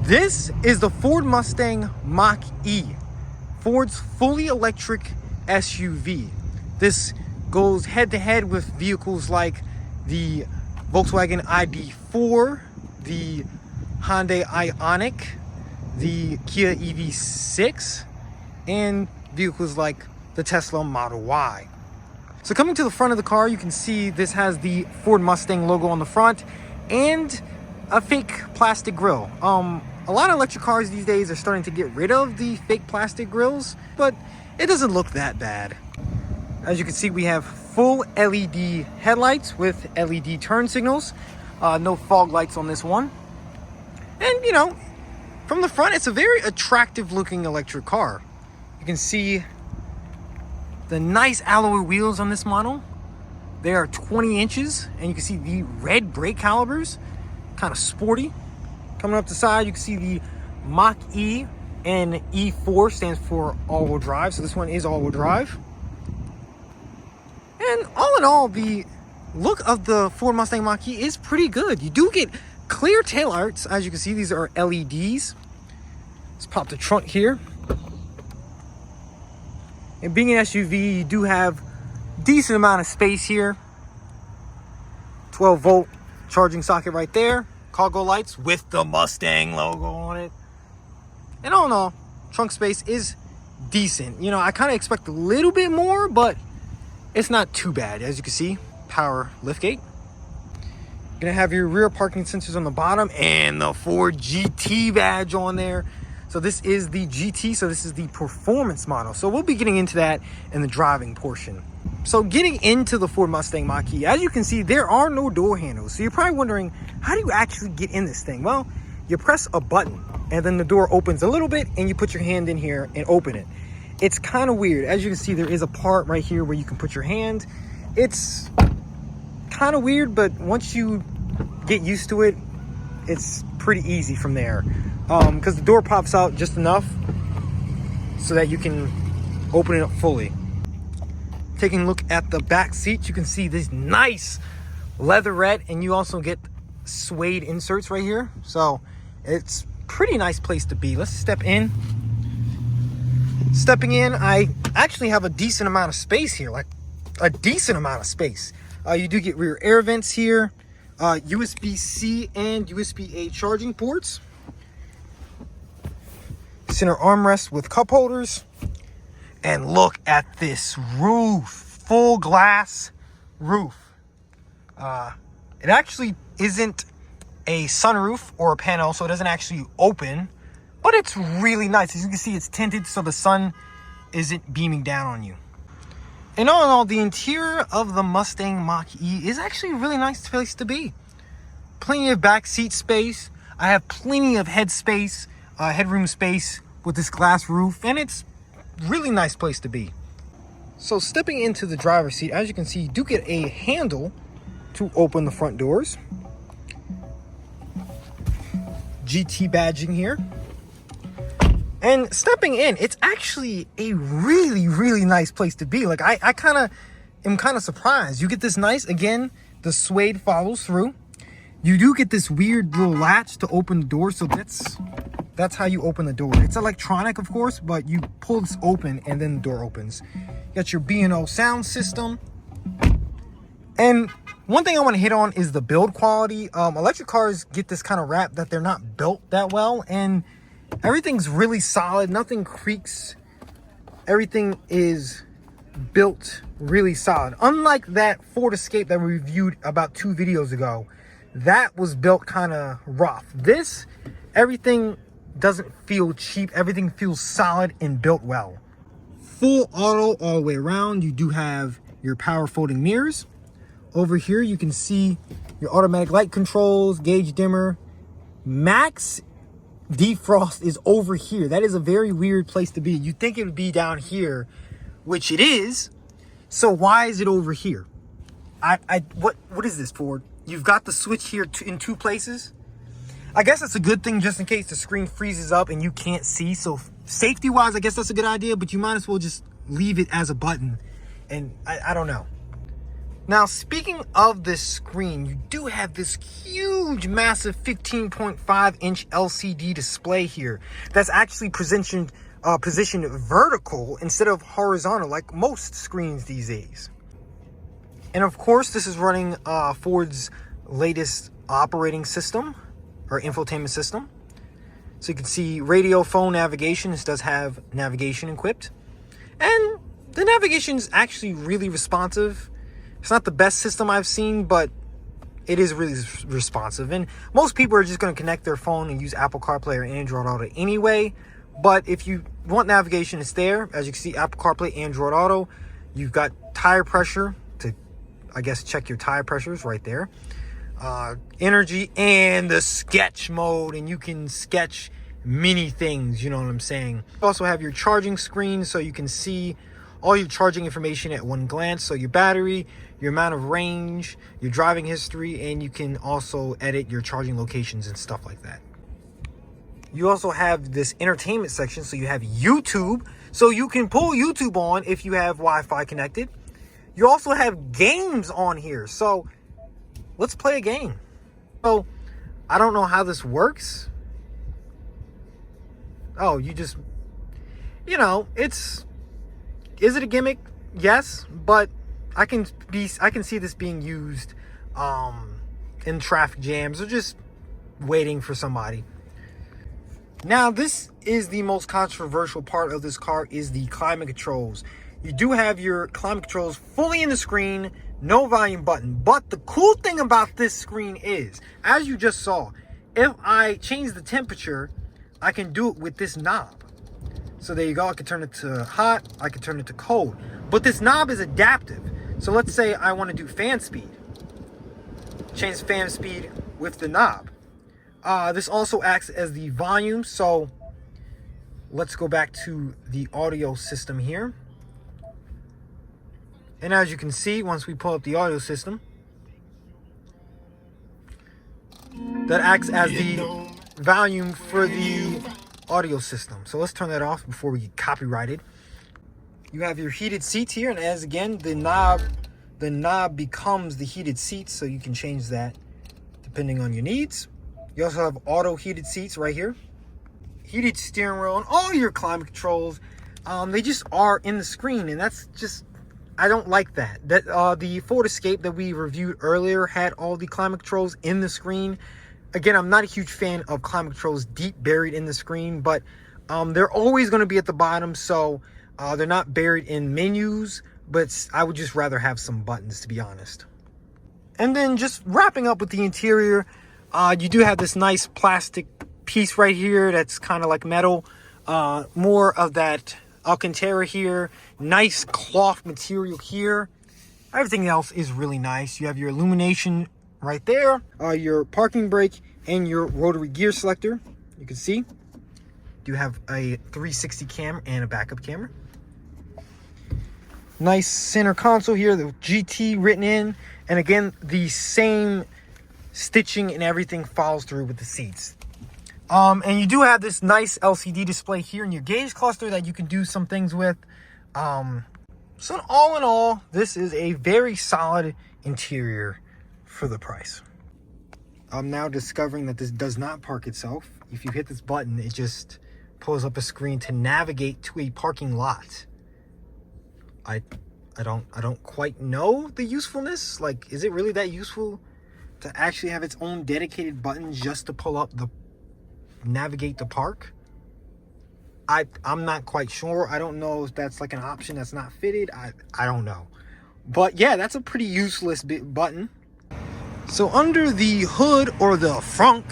This is the Ford Mustang Mach E, Ford's fully electric SUV. This goes head to head with vehicles like the Volkswagen ID4, the Hyundai Ioniq, the Kia EV6, and vehicles like the Tesla Model Y. So coming to the front of the car, you can see this has the Ford Mustang logo on the front and a fake plastic grille. A lot of electric cars these days are starting to get rid of the fake plastic grills, but it doesn't look that bad. As you can see, we have full LED headlights with LED turn signals. No fog lights on this one. And you know, from the front, it's a very attractive looking electric car. You can see the nice alloy wheels on this model. They are 20 inches, and you can see the red brake calipers, kind of sporty. Coming up the side, you can see the Mach E, and E4 stands for all-wheel drive. So this one is all-wheel drive. And all in all, the look of the Ford Mustang Mach E is pretty good. You do get clear tail lights. As you can see, these are LEDs. Let's pop the trunk here. And being an SUV, you do have decent amount of space here. 12-volt charging socket right there. Cargo lights with the Mustang logo on it. And all in all, trunk space is decent. You know, I kind of expect a little bit more, but it's not too bad. As you can see, power liftgate. You're gonna have your rear parking sensors on the bottom and the Ford GT badge on there. So this is the GT, so this is the performance model. So we'll be getting into that in the driving portion. So getting into the Ford Mustang Mach E, as you can see, there are no door handles. So you're probably wondering, how do you actually get in this thing? Well, you press a button and then the door opens a little bit and you put your hand in here and open it. It's kind of weird. As you can see, there is a part right here where you can put your hand. It's kind of weird, but once you get used to it, it's pretty easy from there. Because the door pops out just enough so that you can open it up fully. Taking a look at the back seat, you can see this nice leatherette, and you also get suede inserts right here. So it's pretty nice place to be. Let's step in. Stepping in, I actually have a decent amount of space here, like a decent amount of space. You do get rear air vents here, USB-C and USB-A charging ports. Center armrest with cup holders. And look at this roof, full glass roof. It actually isn't a sunroof or a panel, so it doesn't actually open, but it's really nice. As you can see, it's tinted so the sun isn't beaming down on you. And all in all, the interior of the Mustang Mach E is actually a really nice place to be. Plenty of back seat space. I have plenty of headroom space with this glass roof, and it's really nice place to be. So stepping into the driver's seat, as you can see, you do get a handle to open the front doors. GT badging here. And stepping in, it's actually a really, really nice place to be. Like I am kind of surprised. You get this nice, again, the suede follows through. You do get this weird little latch to open the door, so that's how you open the door. It's electronic, of course, but you pull this open and then the door opens. You got your B&O sound system. And one thing I want to hit on is the build quality. Electric cars get this kind of rap that they're not built that well, and everything's really solid. Nothing creaks. Everything is built really solid. Unlike that Ford Escape that we reviewed about 2 videos ago. That was built kind of rough. This, everything doesn't feel cheap. Everything feels solid and built well. Full auto all the way around. You do have your power folding mirrors. Over here you can see your automatic light controls, gauge dimmer. Max defrost is over here. That is a very weird place to be. You'd think it would be down here, which it is. So why is it over here? What is this, Ford? You've got the switch here in 2 places. I guess that's a good thing just in case the screen freezes up and you can't see. So safety wise, I guess that's a good idea, but you might as well just leave it as a button. And I don't know. Now, speaking of this screen, you do have this huge, massive 15.5-inch LCD display here that's actually positioned vertical instead of horizontal like most screens these days. And of course, this is running Ford's latest operating system or infotainment system. So you can see radio, phone navigation. This does have navigation equipped. And the navigation is actually really responsive. It's not the best system I've seen, but it is really responsive. And most people are just going to connect their phone and use Apple CarPlay or Android Auto anyway. But if you want navigation, it's there. As you can see, Apple CarPlay, Android Auto. You've got tire pressure to, I guess, check your tire pressures right there. Energy and the sketch mode, and you can sketch many things, you know what I'm saying. You also have your charging screen, so you can see all your charging information at one glance. So your battery, your amount of range, your driving history, and you can also edit your charging locations and stuff like that. You also have this entertainment section, so you have YouTube, so you can pull YouTube on if you have Wi-Fi connected. You also have games on here, so let's play a game. So I don't know how this works. Oh, you just, you know, is it a gimmick? Yes, but I can see this being used in traffic jams or just waiting for somebody. Now, this is the most controversial part of this car, is the climate controls. You do have your climate controls fully in the screen, no volume button. But the cool thing about this screen is, as you just saw, if I change the temperature, I can do it with this knob. So there you go. I can turn it to hot. I can turn it to cold. But this knob is adaptive. So let's say I want to do fan speed. Change fan speed with the knob. This also acts as the volume. So let's go back to the audio system here. And as you can see, once we pull up the audio system, that acts as the volume for the audio system. So let's turn that off before we get copyrighted. You have your heated seats here, and as again, the knob becomes the heated seats, so you can change that depending on your needs. You also have auto heated seats right here, heated steering wheel, and all your climate controls. They just are in the screen, and that's just, I don't like that. The Ford Escape that we reviewed earlier had all the climate controls in the screen. Again, I'm not a huge fan of climate controls deep buried in the screen, but they're always going to be at the bottom, so they're not buried in menus, but I would just rather have some buttons, to be honest. And then just wrapping up with the interior, you do have this nice plastic piece right here that's kind of like metal. More of that Alcantara here. Nice cloth material here. Everything else is really nice. You have your illumination right there. Your parking brake and your rotary gear selector. You can see. You have a 360 camera and a backup camera. Nice center console here. The GT written in. And again, the same stitching and everything follows through with the seats. And you do have this nice LCD display here in your gauge cluster that you can do some things with. So all in all, this is a very solid interior for the price. I'm now discovering that this does not park itself. If you hit this button, it just pulls up a screen to navigate to a parking lot. I don't quite know the usefulness. Like, is it really that useful to actually have its own dedicated button just to pull up the navigate the park? I'm not quite sure. I don't know if that's like an option that's not fitted. I don't know. But yeah, that's a pretty useless button. So under the hood or the frunk,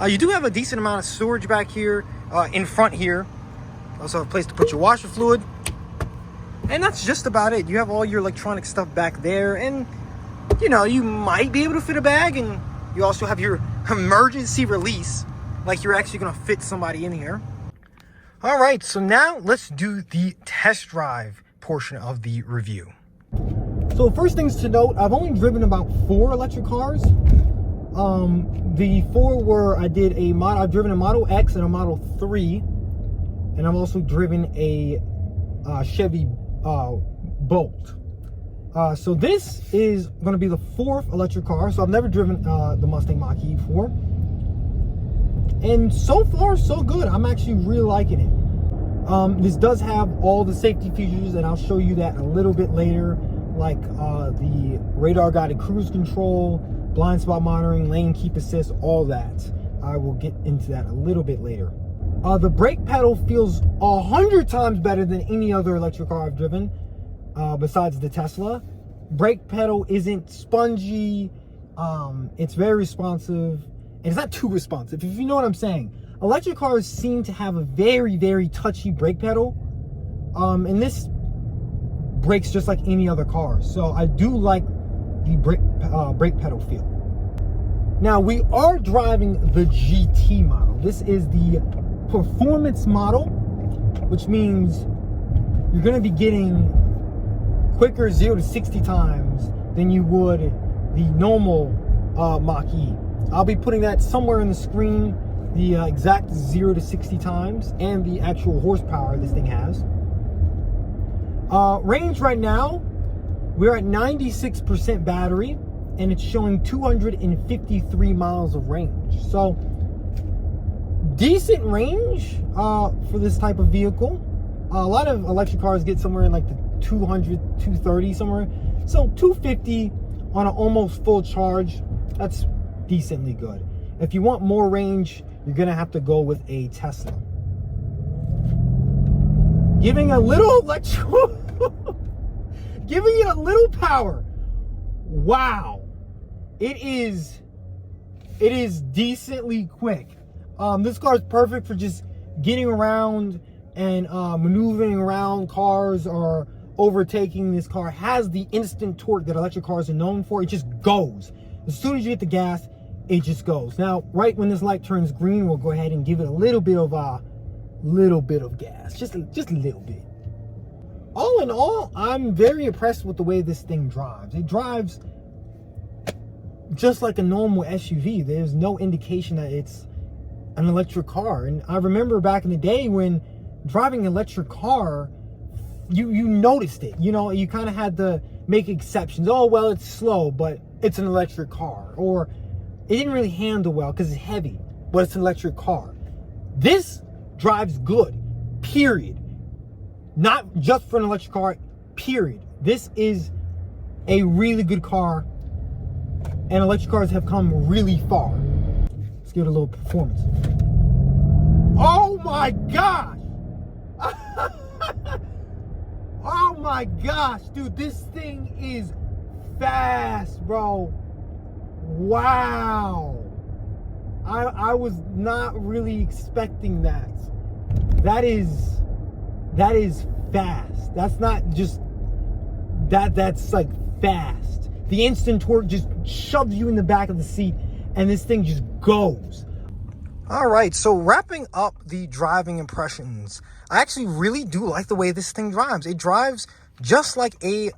you do have a decent amount of storage back here in front here. Also have a place to put your washer fluid. And that's just about it. You have all your electronic stuff back there, and you know, you might be able to fit a bag, and you also have your emergency release, like you're actually gonna fit somebody in here. All right, so now let's do the test drive portion of the review. So first things to note, I've only driven about 4 electric cars. The 4 were, I've driven a Model X and a Model 3, and I've also driven a Chevy Bolt. So this is going to be the 4th electric car. So I've never driven the Mustang Mach E before. And so far, so good. I'm actually really liking it. This does have all the safety features, and I'll show you that a little bit later, like the radar guided cruise control, blind spot monitoring, lane keep assist, all that. I will get into that a little bit later. The brake pedal feels 100 times better than any other electric car I've driven, besides the Tesla. Brake pedal isn't spongy. It's very responsive. And it's not too responsive, if you know what I'm saying. Electric cars seem to have a very, very touchy brake pedal. And this brakes just like any other car. So I do like the brake pedal feel. Now, we are driving the GT model. This is the performance model, which means you're going to be getting quicker 0 to 60 times than you would the normal Mach E. I'll be putting that somewhere in the screen, the exact 0 to 60 times and the actual horsepower this thing has. Range right now, we're at 96% battery, and it's showing 253 miles of range. So decent range for this type of vehicle. A lot of electric cars get somewhere in like the 200, 230 somewhere. So 250 on an almost full charge, that's decently good. If you want more range, you're gonna have to go with a Tesla. Giving a little giving it a little power. Wow. It is decently quick. This car is perfect for just getting around and maneuvering around cars or overtaking. This car has the instant torque that electric cars are known for. It just goes. As soon as you hit the gas, it just goes. Now, right when this light turns green, we'll go ahead and give it a little bit of gas, just a little bit. All in all, I'm very impressed with the way this thing drives. It drives just like a normal SUV. There's no indication that it's an electric car. And I remember back in the day when driving an electric car, you noticed it. You know, you kind of had to make exceptions. Oh, well, it's slow, but it's an electric car. Or it didn't really handle well because it's heavy, but it's an electric car. This drives good, period. Not just for an electric car, period. This is a really good car, and electric cars have come really far. Let's give it a little performance. Oh my gosh! Oh my gosh, dude, this thing is fast, bro. Wow. I was not really expecting that. That is fast. That's not just that's like fast. The instant torque just shoves you in the back of the seat, and this thing just goes. All right, so wrapping up the driving impressions, I actually really do like the way this thing drives. It drives just like a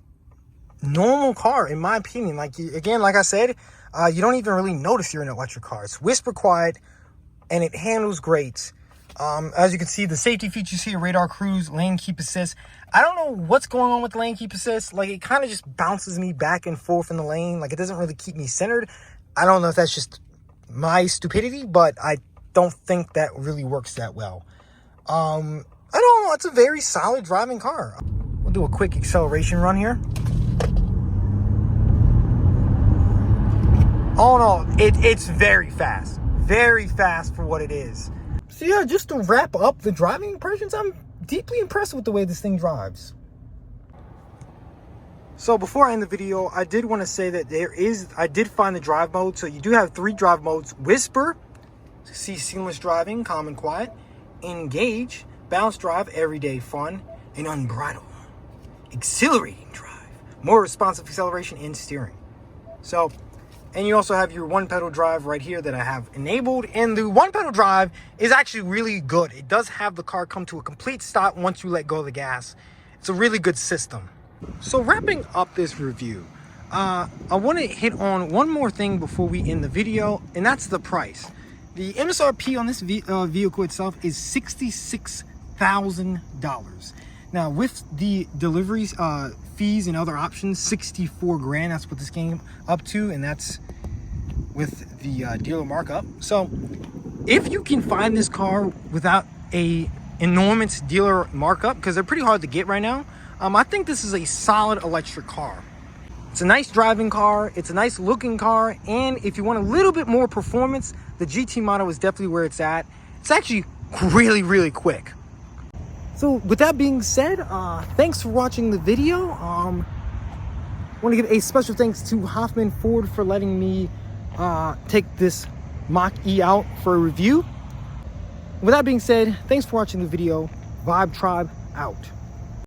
normal car, in my opinion. Like, again, like I said, you don't even really notice you're in an electric car. It's whisper quiet, and it handles great. As you can see, the safety features here: radar cruise, lane keep assist. I don't know what's going on with the lane keep assist. Like, it kind of just bounces me back and forth in the lane. Like, it doesn't really keep me centered. I don't know if that's just my stupidity, but I don't think that really works that well. I don't know. It's a very solid driving car. We'll do a quick acceleration run here. Oh no, it's very fast for what it is. So yeah, just to wrap up the driving impressions, I'm deeply impressed with the way this thing drives. So before I end the video, I did want to say that I did find the drive mode. So you do have 3 drive modes: Whisper, see seamless driving, calm and quiet; Engage, bounce drive, everyday fun; and Unbridled, exhilarating drive, more responsive acceleration and steering. So, and you also have your 1-pedal drive right here that I have enabled. And the 1-pedal drive is actually really good. It does have the car come to a complete stop once you let go of the gas. It's a really good system. So wrapping up this review, I want to hit on one more thing before we end the video, and that's the price. The MSRP on this vehicle itself is $66,000. Now with the deliveries, fees and other options, 64 grand, that's what this came up to, and that's with the dealer markup. So if you can find this car without a enormous dealer markup, because they're pretty hard to get right now, I think this is a solid electric car. It's a nice driving car, it's a nice looking car, and if you want a little bit more performance, the GT model is definitely where it's at. It's actually really, really quick. So with that being said, thanks for watching the video. I want to give a special thanks to Hoffman Ford for letting me take this Mach E out for a review. With that being said, thanks for watching the video. Vibe Tribe out.